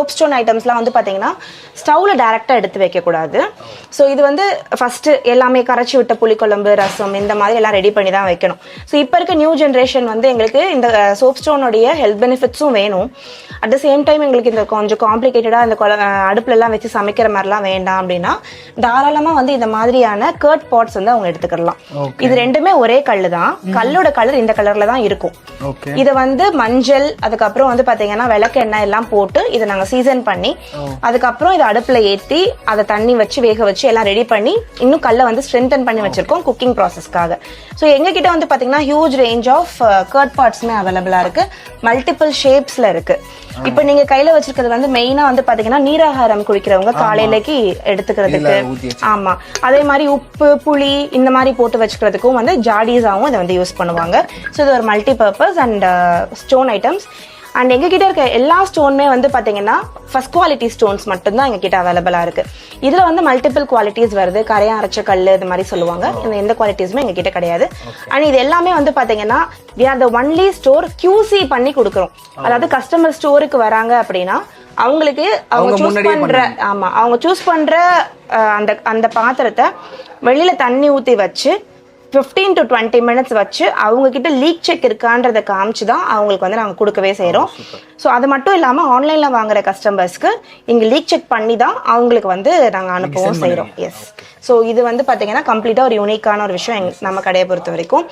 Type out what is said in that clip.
Soap stone ஐட்டம்ஸ்லாம் வந்து பார்த்தீங்கன்னா ஸ்டவ்வில் டேரெக்டாக எடுத்து வைக்கக்கூடாது. ஸோ இது வந்து ஃபஸ்ட்டு எல்லாமே கரைச்சி விட்ட புளிக்குழம்பு, ரசம் இந்த மாதிரி எல்லாம் ரெடி பண்ணி தான் வைக்கணும். ஸோ இப்போ இருக்க நியூ ஜென்ரேஷன் வந்து எங்களுக்கு இந்த சோப் ஸ்டோனுடைய ஹெல்த் பெனிஃபிட்ஸும் வேணும். அட் த சேம் டைம் எங்களுக்கு இந்த கொஞ்சம் காம்ப்ளிகேட்டடாக இந்த அடுப்புலலாம் வச்சு சமைக்கிற மாதிரிலாம் வேண்டாம் அப்படின்னா தாராளமாக வந்து இந்த மாதிரியான கர்ட் பாட்ஸ் வந்து அவங்க எடுத்துக்கலாம். இது ரெண்டுமே ஒரே கல்லு தான். கல்லோட கலர் இந்த கலர்ல தான் இருக்கும். இதை வந்து மஞ்சள், அதுக்கப்புறம் வந்து பாத்தீங்கன்னா விளக்கெண்ணெய் எல்லாம் போட்டு இதை நாங்க சீசன் பண்ணி அதுக்கப்புறம் இதை அடுப்புல ஏற்றி அதை தண்ணி வச்சு வேக வச்சு எல்லாம் ரெடி பண்ணி இன்னும் கல்லை வந்து ஸ்ட்ரென்தன் பண்ணி வச்சிருக்கோம் குக்கிங் ப்ராசஸ்க்காக. ஸோ எங்க கிட்ட வந்து பாத்தீங்கன்னா ஹியூஜ் ரேஞ்ச் ஆஃப் கர்ட் பாட்ஸ்மே அவைலபிளா இருக்கு. மல்டிபிள் ஷேப்ஸ்ல இருக்கு. இப்ப நீங்க கையில வச்சிருக்கிறது வந்து மெயினா வந்து பாத்தீங்கன்னா நீராகாரம் குடிக்கிறவங்க காலையிலேக்கு எடுத்துக்கிறதுக்கு. ஆமா, அதே மாதிரி உப்பு, புளி இந்த மாதிரி போட்டு வச்சுக்கிறதுக்கும் வந்து ஜாடிஸாவும் இதை வந்து யூஸ் பண்ணுவாங்க. ஸோ இது ஒரு multi purpose and stone items. And எங்ககிட்ட இருக்க எல்லா ஸ்டோனுமே வந்து பாத்தீங்கன்னா ஃபர்ஸ்ட் குவாலிட்டி ஸ்டோன்ஸ் மட்டும்தான் எங்ககிட்ட அவைலபிளா இருக்கு. இதுல வந்து மல்டிபிள் குவாலிட்டிஸ் வருது. கரையா அரைச்ச கல் இது மாதிரி சொல்லுவாங்க. இந்த எந்த குவாலிட்டிஸுமே எங்ககிட்ட கிடையாது. அண்ட் இது எல்லாமே வந்து பாத்தீங்கன்னா we are the only store QC பண்ணி கொடுக்குறோம். அதாவது கஸ்டமர் ஸ்டோருக்கு வராங்க அப்படின்னா அவங்களுக்கு அவங்க சூஸ் பண்ற அந்த பாத்திரத்தை வெளியில தண்ணி ஊத்தி வச்சு 15 to 20 minutes வச்சு அவங்க கிட்ட லீக் செக் இருக்கான்றதை காமிச்சு தான் அவங்களுக்கு வந்து நாங்கள் கொடுக்கவே செய்கிறோம். ஸோ அது மட்டும் இல்லாமல் ஆன்லைனில் வாங்குற கஸ்டமர்ஸ்க்கு இங்கே லீக் செக் பண்ணி தான் அவங்களுக்கு வந்து நாங்கள் அனுப்பவும் செய்கிறோம். எஸ். ஸோ இது வந்து பார்த்தீங்கன்னா கம்ப்ளீட்டாக ஒரு யூனிக்கான ஒரு விஷயம் நம்ம கடையை பொறுத்த வரைக்கும்.